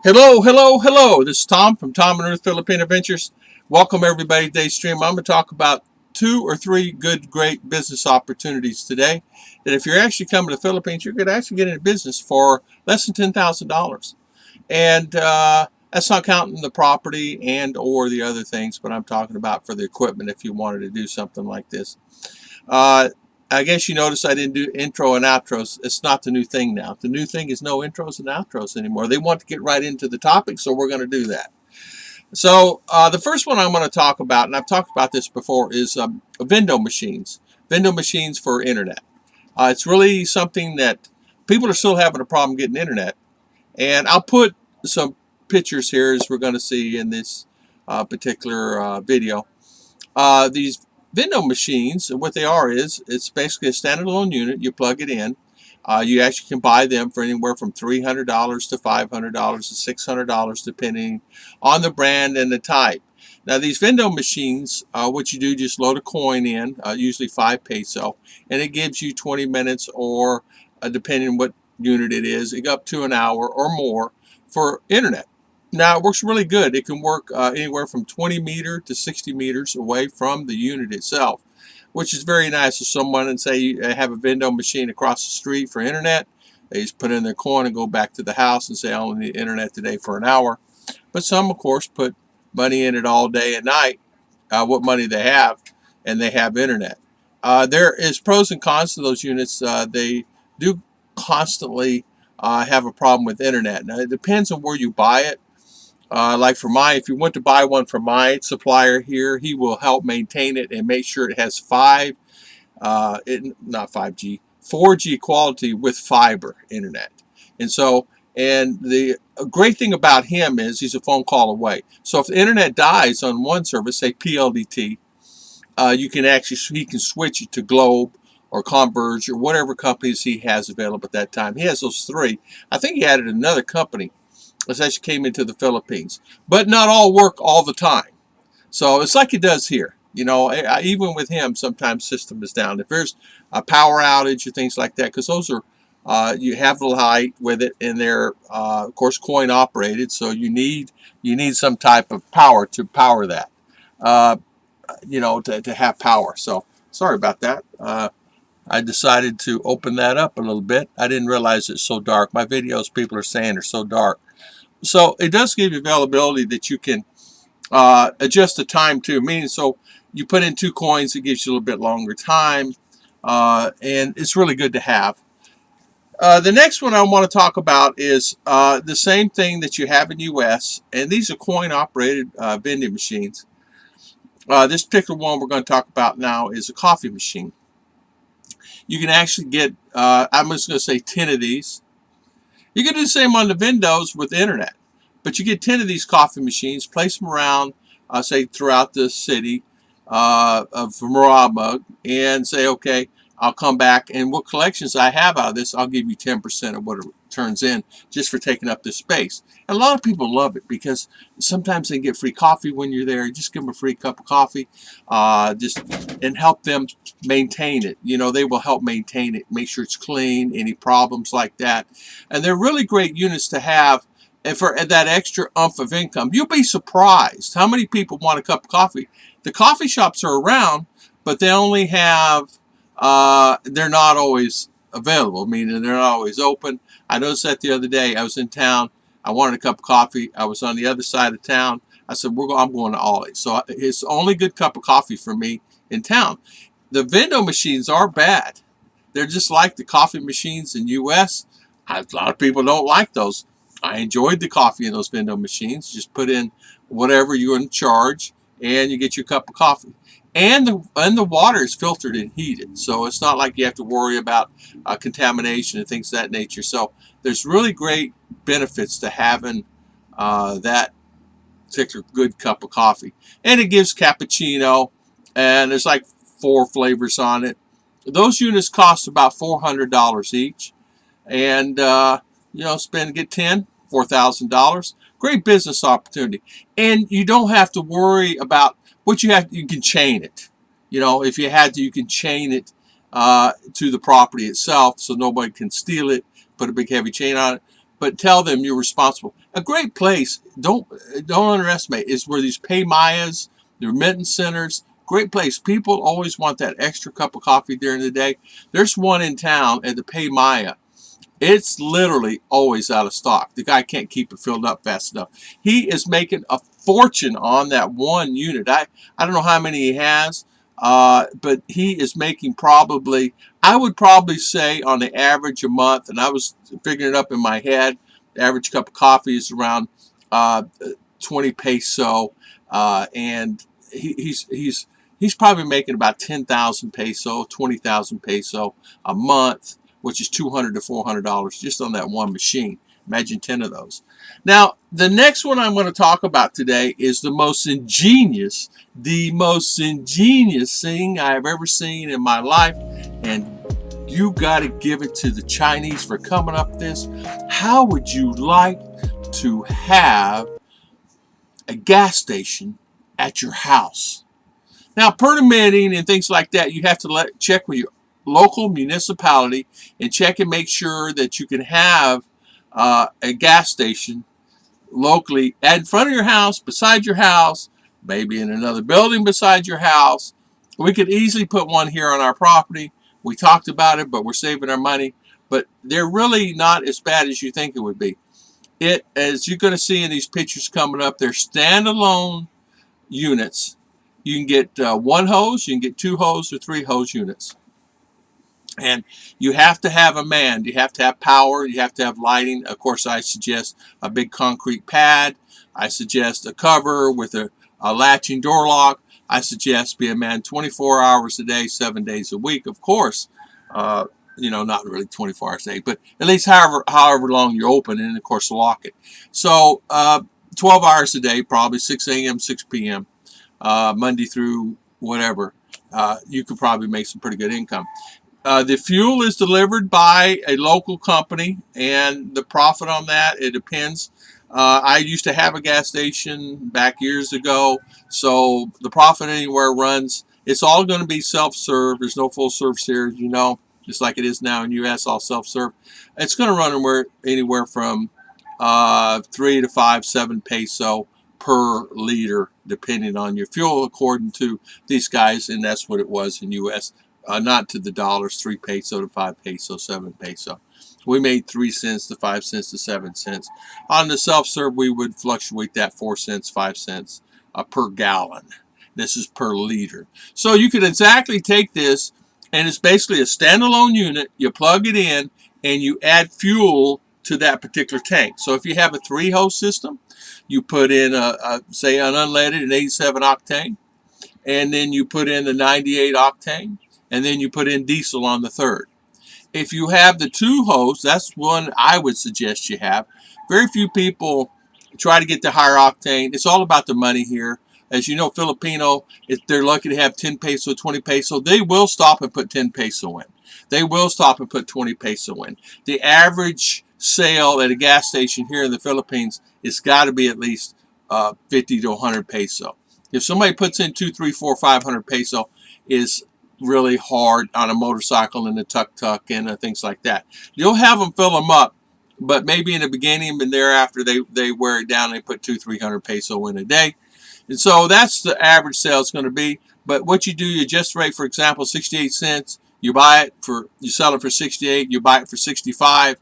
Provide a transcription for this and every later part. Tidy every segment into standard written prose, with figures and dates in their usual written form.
Hello, hello, hello. This is Tom from Tom and Ruth Filipino Adventures. Welcome everybody to today's stream. I'm going to talk about 2 or 3 good, great business opportunities today. That if you're actually coming to the Philippines, you're going to actually get into business for less than $10,000. And that's not counting the property and or the other things, but I'm talking about for the equipment if you wanted to do something like this. Uh, I guess you noticed I didn't do intro and outros. It's not the new thing now. The new thing is no intros and outros anymore. They want to get right into the topic, so we're going to do that. So the first one I'm going to talk about, and I've talked about this before, is vendo machines. Vendo machines for internet. It's really something that people are still having a problem getting internet. And I'll put some pictures here as we're going to see in this particular video. These vendo machines, what they are is, it's basically a standalone unit. You plug it in. You actually can buy them for anywhere from $300 to $500 to $600, depending on the brand and the type. Now, these vendo machines, what you do, just load a coin in, usually 5 peso, and it gives you 20 minutes or, depending on what unit it is, it up to an hour or more for internet. Now, it works really good. It can work anywhere from 20 meter to 60 meters away from the unit itself, which is very nice. If someone, and say you have a vendo machine across the street for internet, they just put in their coin and go back to the house and say, I only need internet today for an hour. But some, of course, put money in it all day and night, what money they have, and they have internet. There is pros and cons to those units. They do constantly have a problem with internet. Now, it depends on where you buy it. Like for if you went to buy one from my supplier here, he will help maintain it and make sure it has not 5G, 4G quality with fiber internet. And so, and the great thing about him is he's a phone call away. So if the internet dies on one service, say PLDT, he can switch it to Globe or Converge or whatever companies he has available at that time. He has those 3. I think he added another company that actually came into the Philippines, but not all work all the time. So it's like it does here. You know, even with him, sometimes system is down. If there's a power outage or things like that, because those are, you have the light with it, and they're, of course, coin operated. So you need some type of power to power that. Uh, to have power. So sorry about that. I decided to open that up a little bit. I didn't realize it's so dark. My videos, people are saying, are so dark. So it does give you availability that you can adjust the time too. Meaning, so you put in 2 coins, it gives you a little bit longer time, and it's really good to have. The next one I want to talk about is the same thing that you have in U.S., and these are coin-operated vending machines. This particular one we're going to talk about now is a coffee machine. You can actually get, I'm just going to say 10 of these. You can do the same on the Vendos with the internet. But you get 10 of these coffee machines, place them around, say, throughout the city of Marama, and say, okay, I'll come back, and what collections I have out of this, I'll give you 10% of what it turns in just for taking up this space. And a lot of people love it because sometimes they get free coffee when you're there. Just give them a free cup of coffee, and help them maintain it. You know, they will help maintain it, make sure it's clean, any problems like that. And they're really great units to have, and for that extra umph of income. You'll be surprised how many people want a cup of coffee. The coffee shops are around, but they only have, they're not always available, meaning they're not always open. I noticed that the other day. I was in town. I wanted a cup of coffee. I was on the other side of town. I said, I'm going to Ollie's. So it's the only good cup of coffee for me in town. The vendo machines are bad. They're just like the coffee machines in U.S. A lot of people don't like those. I enjoyed the coffee in those vendo machines. Just put in whatever you're in charge, and you get your cup of coffee. And the water is filtered and heated, so it's not like you have to worry about contamination and things of that nature. So there's really great benefits to having that particular good cup of coffee. And it gives cappuccino, and there's like 4 flavors on it. Those units cost about $400 each, and get 10, $4,000. Great business opportunity, and you don't have to worry about what you have. You can chain it. You know, if you had to, you can chain it to the property itself, so nobody can steal it. Put a big heavy chain on it. but tell them you're responsible. A great place, don't underestimate, is where these pay Mayas, the remittance centers, great place. People always want that extra cup of coffee during the day. There's one in town at the Pay Maya. It's literally always out of stock. The guy can't keep it filled up fast enough. He is making a fortune on that one unit. I don't know how many he has, but he is making probably, I would probably say on the average a month, and I was figuring it up in my head, the average cup of coffee is around 20 peso, and he's probably making about 10,000 peso, 20,000 peso a month, which is $200 to $400 just on that one machine. Imagine 10 of those. Now, the next one I'm going to talk about today is the most ingenious thing I've ever seen in my life, and you got to give it to the Chinese for coming up with this. How would you like to have a gas station at your house? Now, permitting and things like that, you have to check with your local municipality and check and make sure that you can have a gas station locally in front of your house, beside your house, maybe in another building beside your house. We could easily put one here on our property. We talked about it, but we're saving our money. But they're really not as bad as you think it would be. As you're going to see in these pictures coming up, they're standalone units. You can get one hose, you can get two hose or three hose units. And you have to have a man. You have to have power. You have to have lighting. Of course, I suggest a big concrete pad. I suggest a cover with a latching door lock. I suggest be a man 24 hours a day, 7 days a week. Of course, not really 24 hours a day, but at least however long you're open, and of course lock it. So 12 hours a day, probably 6 a.m., 6 p.m., Monday through whatever. You could probably make some pretty good income. The fuel is delivered by a local company, and the profit on that, it depends. I used to have a gas station back years ago, so the profit anywhere runs. It's all going to be self-serve. There's no full service here, just like it is now in U.S., all self-serve. It's going to run anywhere from 3 to 5, 7 peso per liter, depending on your fuel, according to these guys, and that's what it was in U.S., not to the dollars, 3 peso to 5 peso, 7 peso. We made 3 cents to 5 cents to 7 cents. On the self-serve, we would fluctuate that 4 cents, 5 cents per gallon. This is per liter. So you could exactly take this, and it's basically a standalone unit. You plug it in, and you add fuel to that particular tank. So if you have a 3-hose system, you put in, say, an unleaded, an 87 octane, and then you put in the 98 octane, and then you put in diesel on the third. If you have the 2-hose, that's one I would suggest you have. Very few people try to get the higher octane. It's all about the money here. As you know, Filipino, if they're lucky to have 10 peso, 20 peso, they will stop and put 10 peso in. They will stop and put 20 peso in. The average sale at a gas station here in the Philippines, it's got to be at least 50 to 100 peso. If somebody puts in 2, 3, 4, 500 peso, is really hard on a motorcycle and a tuk-tuk and things like that. You'll have them fill them up, but maybe in the beginning and thereafter they wear it down and they put 200, 300 peso in a day. And so that's the average sale it's going to be. But what you do, you adjust rate, for example, 68 cents. You sell it for 68. You buy it for 65.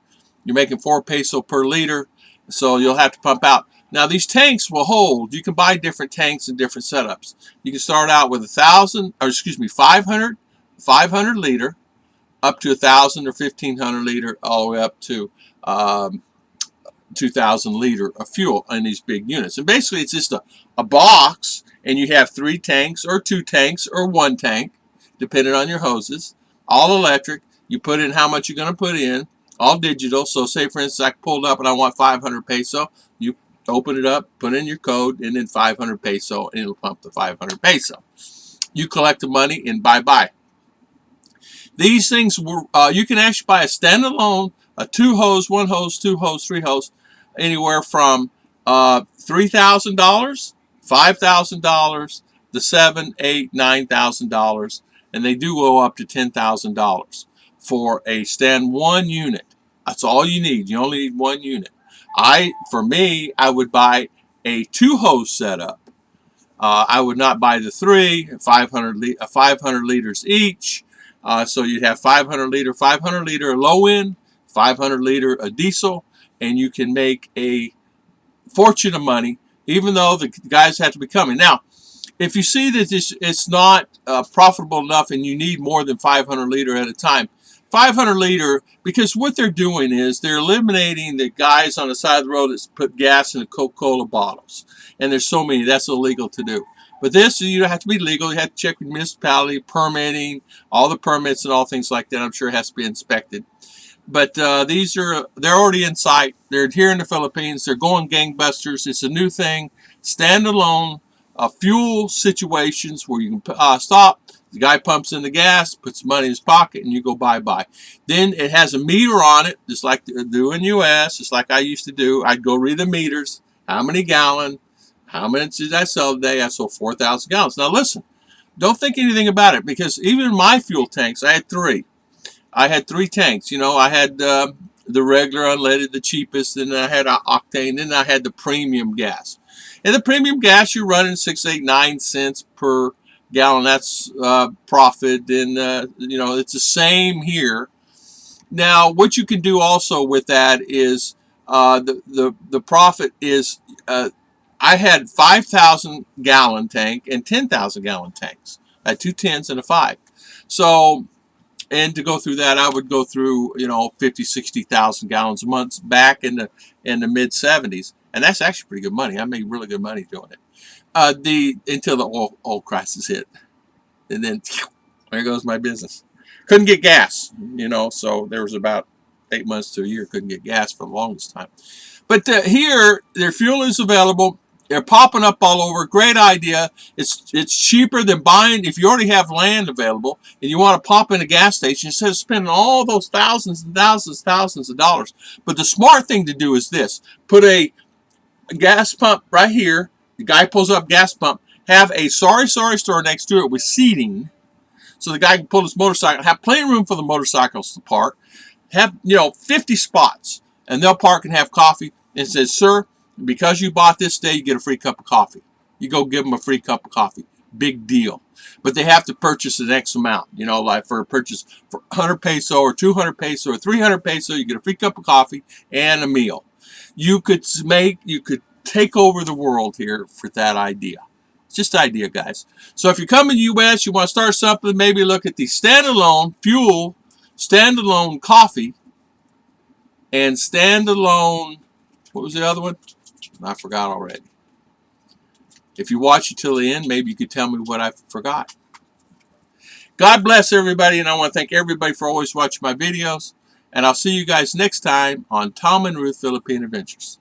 You're making 4 peso per liter. So you'll have to pump out. Now these tanks will hold. You can buy different tanks and different setups. You can start out with 500 liter, up to 1,000 or 1,500 liter, all the way up to 2,000 liter of fuel in these big units. And basically it's just a box, and you have 3 tanks or 2 tanks or 1 tank, depending on your hoses, all electric. You put in how much you're going to put in, all digital. So say for instance I pulled up and I want 500 peso. You open it up, put in your code, and then 500 peso, and it'll pump the 500 peso. You collect the money, and bye-bye. These things you can actually buy a standalone, a 2-hose, 1 hose, 2 hose, 3 hose, anywhere from $3,000, $5,000, to $7,000, $8,000, $9,000, and they do go up to $10,000 for a stand 1 unit. That's all you need. You only need 1 unit. For me, I would buy a 2-hose setup. I would not buy the 3, 500 liters each. So you'd have 500 liter low end, 500 liter a diesel, and you can make a fortune of money, even though the guys have to be coming. Now, if you see that it's not profitable enough and you need more than 500 liter at a time, 500 liter, because what they're doing is they're eliminating the guys on the side of the road that put gas in the Coca-Cola bottles. And there's so many, that's illegal to do. But this, you don't have to be legal. You have to check with municipality, permitting, all the permits and all things like that. I'm sure it has to be inspected. But they're already in sight. They're here in the Philippines. They're going gangbusters. It's a new thing. Standalone fuel situations where you can stop. The guy pumps in the gas, puts money in his pocket, and you go bye-bye. Then it has a meter on it, just like they do in the U.S., just like I used to do. I'd go read the meters. How many gallon? How much did I sell today? I sold 4,000 gallons. Now listen, don't think anything about it, because even in my fuel tanks, I had 3. I had 3 tanks. You know, I had the regular unleaded, the cheapest, and I had octane, and I had the premium gas. And the premium gas, you're running 6, 8, 9 cents per gallon. That's profit, and you know, it's the same here. Now, what you can do also with that is the profit is I had 5,000 gallon tank and 10,000 gallon tanks. I had 2 10s and a 5. So, and to go through that, I would go through, you know, 50, 60,000 gallons a month back in the mid 70s, and that's actually pretty good money. I made really good money doing it. Until the oil crisis hit, and then there goes my business. Couldn't get gas, you know, so there was about 8 months to a year couldn't get gas for the longest time. But here, their fuel is available. They're popping up all over. Great idea. It's cheaper than buying. If you already have land available and you want to pop in a gas station instead of spending all those thousands and thousands of dollars. But the smart thing to do is this. Put a gas pump right here. The guy pulls up gas pump. Have a sorry store next to it with seating, so the guy can pull his motorcycle. Have plenty of room for the motorcycles to park. Have, you know, 50 spots, and they'll park and have coffee. And it says, sir, because you bought this day, you get a free cup of coffee. You go give them a free cup of coffee. Big deal. But they have to purchase the X amount. You know, like for a purchase for 100 peso or 200 peso or 300 peso, you get a free cup of coffee and a meal. You could take over the world here for that idea. It's just an idea, guys. So if you come in the U.S., you want to start something, maybe look at the Standalone fuel, Standalone coffee, and Standalone, what was the other one? I forgot already. If you watch it till the end, maybe you could tell me what I forgot. God bless everybody, and I want to thank everybody for always watching my videos. And I'll see you guys next time on Tom and Ruth Philippine Adventures.